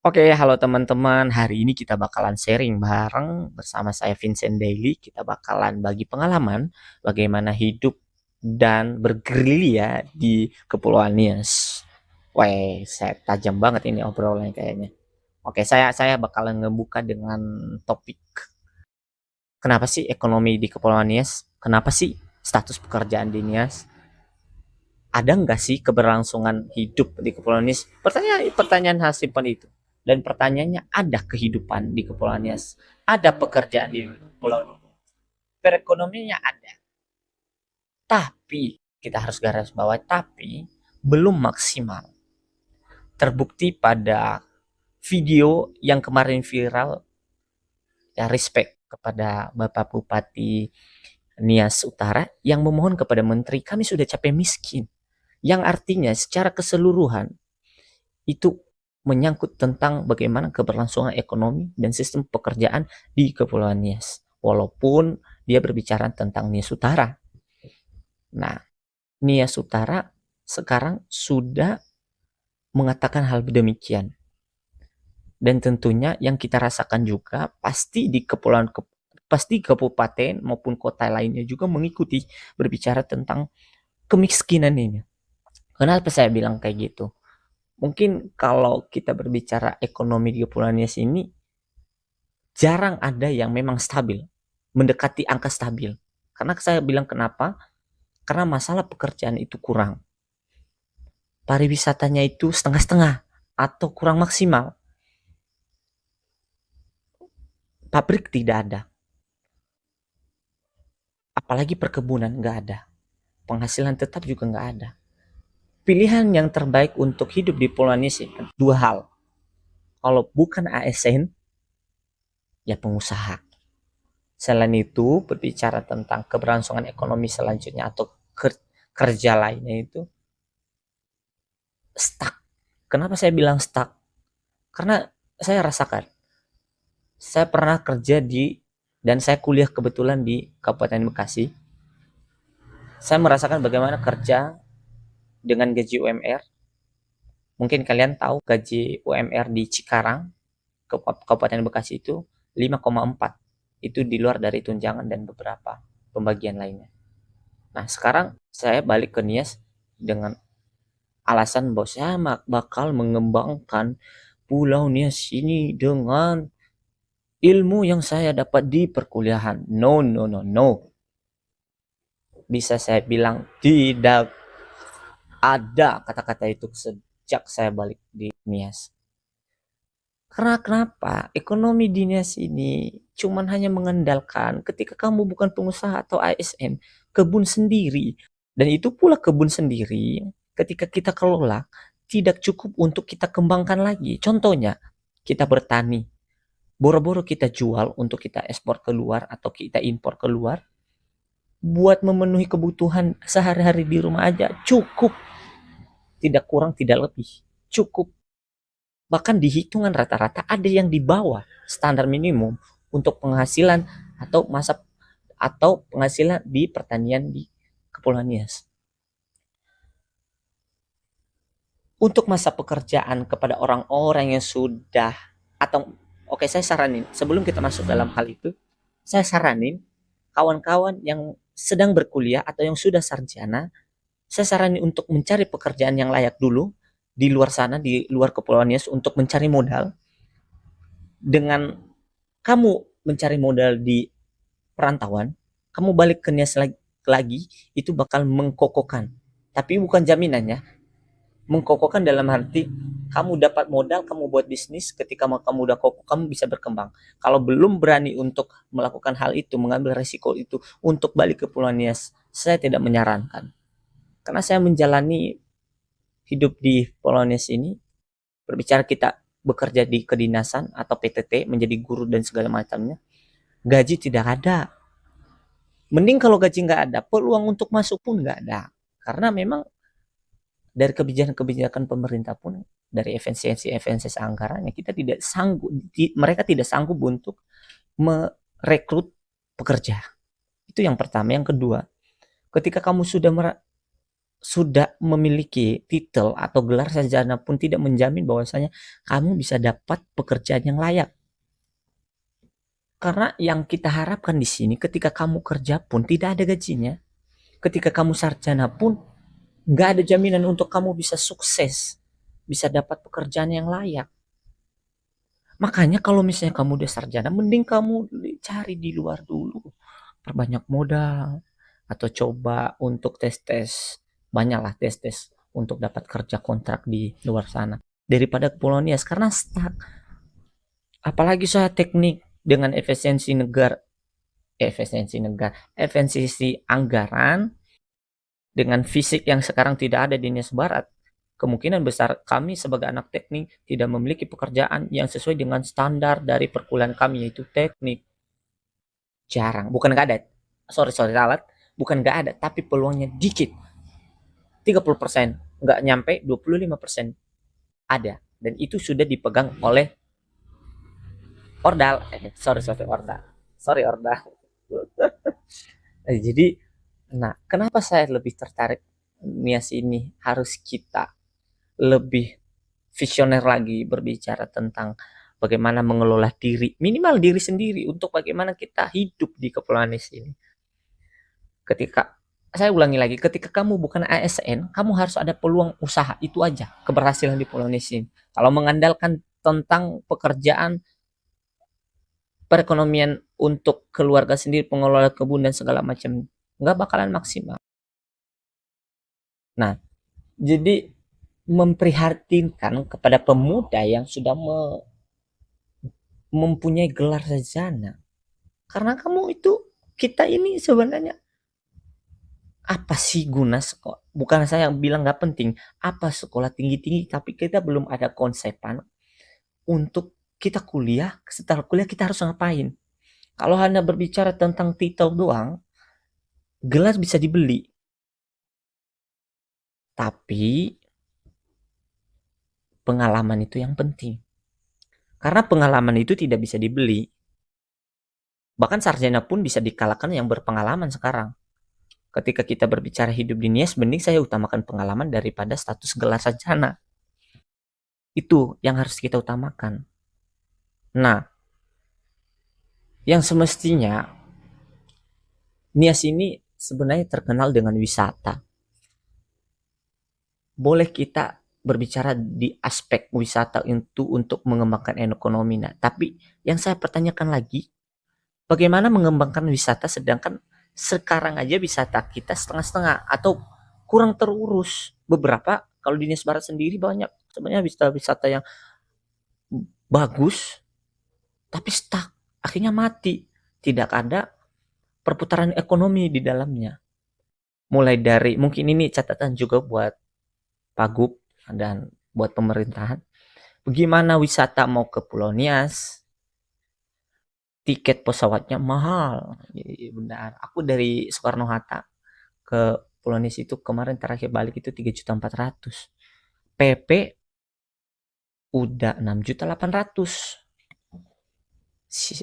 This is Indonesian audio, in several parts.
Oke, halo teman-teman. Hari ini kita bakalan sharing bareng bersama saya Vincent Daily. Kita bakalan bagi pengalaman bagaimana hidup dan bergerilya di Kepulauan Nias. Wah, saya tajam banget ini obrolannya kayaknya. Oke, saya bakalan ngebuka dengan topik. Kenapa sih ekonomi di Kepulauan Nias? Kenapa sih status pekerjaan di Nias? Ada nggak sih keberlangsungan hidup di Kepulauan Nias? Pertanyaan hal simpel itu. Dan pertanyaannya, ada kehidupan di Kepulauan Nias? Ada pekerjaan di Pulau Nias? Perekonomiannya ada. Tapi, kita harus garis bawah, tapi belum maksimal. Terbukti pada video yang kemarin viral, ya respect kepada Bapak Bupati Nias Utara yang memohon kepada Menteri, kami sudah capek miskin. Yang artinya secara keseluruhan itu menyangkut tentang bagaimana keberlangsungan ekonomi dan sistem pekerjaan di Kepulauan Nias. Walaupun dia berbicara tentang Nias Utara. Nah, Nias Utara sekarang sudah mengatakan hal demikian. Dan tentunya yang kita rasakan juga pasti di pasti kabupaten maupun kota lainnya juga mengikuti berbicara tentang kemiskinan ini. Kenapa saya bilang kayak gitu? Mungkin kalau kita berbicara ekonomi di Kepulauan Nias ini jarang ada yang memang stabil, mendekati angka stabil. Karena saya bilang kenapa? Karena masalah pekerjaan itu kurang. Pariwisatanya itu setengah-setengah atau kurang maksimal. Pabrik tidak ada. Apalagi perkebunan nggak ada. Penghasilan tetap juga nggak ada. Pilihan yang terbaik untuk hidup di Pulau Nias dua hal. Kalau bukan ASN, ya pengusaha. Selain itu, berbicara tentang keberlangsungan ekonomi selanjutnya atau kerja lainnya itu stuck. Kenapa saya bilang stuck? Karena saya rasakan, saya pernah kerja dan saya kuliah kebetulan di Kabupaten Bekasi. Saya merasakan bagaimana kerja dengan gaji UMR. Mungkin kalian tahu gaji UMR di Cikarang, Kabupaten Bekasi itu 5,4. Itu di luar dari tunjangan dan beberapa pembagian lainnya. Nah, sekarang saya balik ke Nias dengan alasan bahwa saya bakal mengembangkan Pulau Nias ini dengan ilmu yang saya dapat di perkuliahan. No, no, no, no. Bisa saya bilang tidak ada kata-kata itu sejak saya balik di Nias. Karena kenapa? Ekonomi di Nias ini cuman hanya mengandalkan ketika kamu bukan pengusaha atau ASN, kebun sendiri. Dan itu pula kebun sendiri ketika kita kelola tidak cukup untuk kita kembangkan lagi. Contohnya, kita bertani, boro-boro kita jual untuk kita ekspor keluar atau kita impor keluar, buat memenuhi kebutuhan sehari-hari di rumah aja cukup, tidak kurang tidak lebih, cukup. Bahkan di hitungan rata-rata ada yang di bawah standar minimum untuk penghasilan atau penghasilan di pertanian di Kepulauan Nias. Untuk masa pekerjaan kepada orang-orang yang sudah atau oke, saya saranin sebelum kita masuk dalam hal itu, saya saranin kawan-kawan yang sedang berkuliah atau yang sudah sarjana, saya saranin untuk mencari pekerjaan yang layak dulu di luar sana, di luar Kepulauan Nias untuk mencari modal. Dengan kamu mencari modal di perantauan, kamu balik ke Nias lagi itu bakal mengkokohkan. Tapi bukan jaminannya. Mengkokohkan dalam arti kamu dapat modal, kamu buat bisnis, ketika kamu udah kokoh, kamu bisa berkembang. Kalau belum berani untuk melakukan hal itu, mengambil resiko itu untuk balik ke Pulau Nias, saya tidak menyarankan. Karena saya menjalani hidup di Pulau Nias ini, berbicara kita bekerja di kedinasan atau PTT, menjadi guru dan segala macamnya, gaji tidak ada. Mending kalau gaji nggak ada, peluang untuk masuk pun nggak ada. Karena memang dari kebijakan-kebijakan pemerintah pun, dari efisiensi anggarannya, kita tidak sanggup, mereka tidak sanggup untuk merekrut pekerja. Itu yang pertama. Yang kedua, ketika kamu sudah sudah memiliki titel atau gelar sarjana pun tidak menjamin bahwasanya kamu bisa dapat pekerjaan yang layak. Karena yang kita harapkan di sini ketika kamu kerja pun tidak ada gajinya. Ketika kamu sarjana pun nggak ada jaminan untuk kamu bisa sukses, bisa dapat pekerjaan yang layak. Makanya kalau misalnya kamu udah sarjana, mending kamu cari di luar dulu. Perbanyak modal. Atau coba untuk tes-tes. Banyaklah tes-tes untuk dapat kerja kontrak di luar sana. Daripada ke Polonias. Karena stuck. Apalagi saya teknik dengan efisiensi anggaran dengan fisik yang sekarang tidak ada di Nias Barat, kemungkinan besar kami sebagai anak teknik tidak memiliki pekerjaan yang sesuai dengan standar dari perkuliahan kami, yaitu teknik. Jarang, bukan nggak ada. Sorry, ralat. Bukan nggak ada, tapi peluangnya dikit. 30%, nggak nyampe 25% ada. Dan itu sudah dipegang oleh Ordal. Sorry, Ordal. Sorry, Ordal. Jadi, nah, kenapa saya lebih tertarik Nias ini harus kita lebih visioner lagi berbicara tentang bagaimana mengelola diri, minimal diri sendiri untuk bagaimana kita hidup di Kepulauan Nias ini. Ketika saya ulangi lagi, ketika kamu bukan ASN, kamu harus ada peluang usaha, itu aja keberhasilan di Pulau Nias ini. Kalau mengandalkan tentang pekerjaan perekonomian untuk keluarga sendiri, pengelola kebun dan segala macam, nggak bakalan maksimal. Nah, jadi memprihatinkan kepada pemuda yang sudah mempunyai gelar sarjana. Karena kamu itu, kita ini sebenarnya apa sih guna sekolah? Bukan saya yang bilang nggak penting. Apa sekolah tinggi-tinggi, tapi kita belum ada konsepan untuk kita kuliah. Setelah kuliah kita harus ngapain? Kalau hanya berbicara tentang titel doang, gelar bisa dibeli. Tapi pengalaman itu yang penting. Karena pengalaman itu tidak bisa dibeli. Bahkan sarjana pun bisa dikalahkan yang berpengalaman sekarang. Ketika kita berbicara hidup di Nias, mending saya utamakan pengalaman daripada status gelar sarjana. Itu yang harus kita utamakan. Nah, yang semestinya Nias ini sebenarnya terkenal dengan wisata. Boleh kita berbicara di aspek wisata itu untuk mengembangkan ekonomi. Nah, tapi yang saya pertanyakan lagi, bagaimana mengembangkan wisata sedangkan sekarang aja wisata kita setengah-setengah atau kurang terurus. Beberapa kalau di Nias Barat sendiri banyak sebenarnya wisata-wisata yang bagus tapi stuck, akhirnya mati. Tidak ada perputaran ekonomi di dalamnya. Mulai dari, mungkin ini catatan juga buat Pagub dan buat pemerintahan. Bagaimana wisata mau ke Pulau Nias, tiket pesawatnya mahal. Benar. Aku dari Soekarno Hatta ke Pulau Nias itu kemarin terakhir balik itu 3.400.000. PP udah 6.800.000.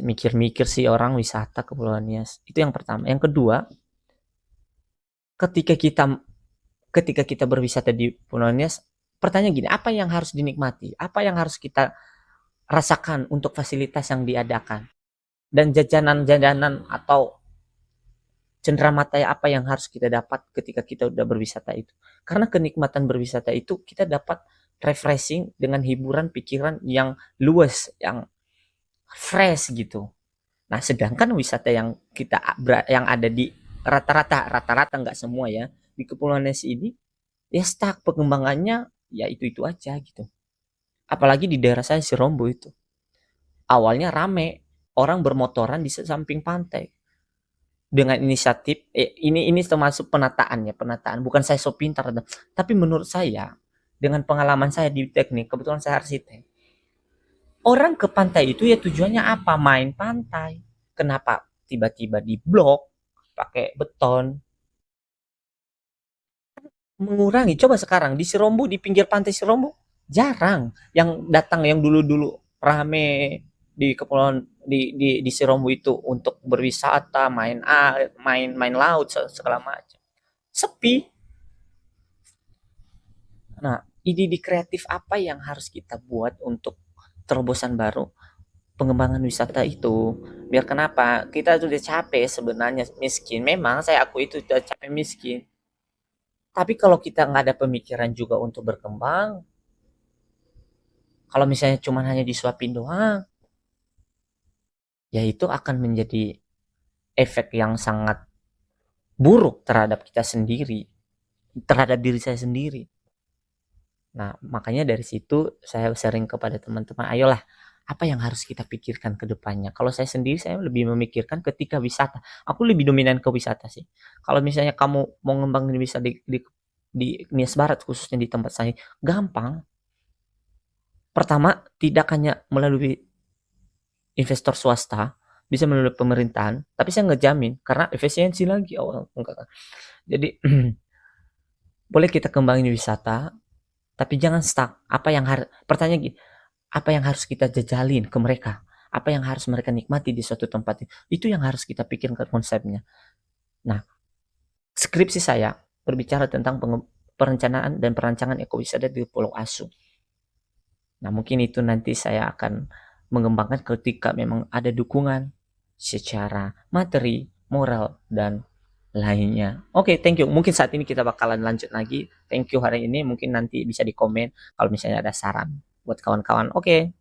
Mikir-mikir sih orang wisata ke Pulau Nias. Itu yang pertama. Yang kedua, ketika kita ketika kita berwisata di Pulau Nias, pertanyaan gini, apa yang harus dinikmati? Apa yang harus kita rasakan untuk fasilitas yang diadakan? Dan jajanan-jajanan atau cenderamata apa yang harus kita dapat ketika kita udah berwisata itu? Karena kenikmatan berwisata itu kita dapat refreshing dengan hiburan pikiran yang luas, yang fresh gitu. Nah, sedangkan wisata yang yang ada di rata-rata nggak semua ya di Kepulauan Nias ini ya stuck pengembangannya ya itu aja gitu. Apalagi di daerah saya si Rombo itu. Awalnya rame orang bermotoran di samping pantai dengan inisiatif ini termasuk penataan bukan saya so pintar tapi menurut saya dengan pengalaman saya di teknik kebetulan saya arsitek orang ke pantai itu ya tujuannya apa main pantai kenapa tiba-tiba di blok pakai beton mengurangi coba sekarang di Sirombo di pinggir pantai Sirombo jarang yang datang yang dulu-dulu rame di kepulauan di Sirombo itu untuk berwisata main main laut segala macam sepi Nah, ide-ide kreatif apa yang harus kita buat untuk terobosan baru pengembangan wisata itu? Biar kenapa? Kita tuh udah capek sebenarnya miskin. Memang saya aku itu udah capek miskin. Tapi kalau kita nggak ada pemikiran juga untuk berkembang, kalau misalnya cuma hanya disuapin doang, ya itu akan menjadi efek yang sangat buruk terhadap kita sendiri, terhadap diri saya sendiri. Nah, makanya dari situ saya sering kepada teman-teman, ayolah, apa yang harus kita pikirkan ke depannya? Kalau saya sendiri, saya lebih memikirkan ketika wisata. Aku lebih dominan ke wisata sih. Kalau misalnya kamu mau ngembangin wisata di Nias Barat, khususnya di tempat saya, gampang. Pertama, tidak hanya melalui investor swasta, bisa melalui pemerintahan, tapi saya nggak jamin karena efisiensi lagi awal. Enggak. Jadi boleh kita kembangin wisata, tapi jangan stuck. Apa yang harus pertanyaan gini, apa yang harus kita jajalin ke mereka? Apa yang harus mereka nikmati di suatu tempat? Itu yang harus kita pikirkan konsepnya. Nah, skripsi saya berbicara tentang perencanaan dan perancangan ekowisata di Pulau Asu. Nah, mungkin itu nanti saya akan mengembangkan ketika memang ada dukungan secara materi, moral, dan lainnya. Oke, thank you. Mungkin saat ini kita bakalan lanjut lagi. Thank you hari ini. Mungkin nanti bisa di komen kalau misalnya ada saran buat kawan-kawan. Oke.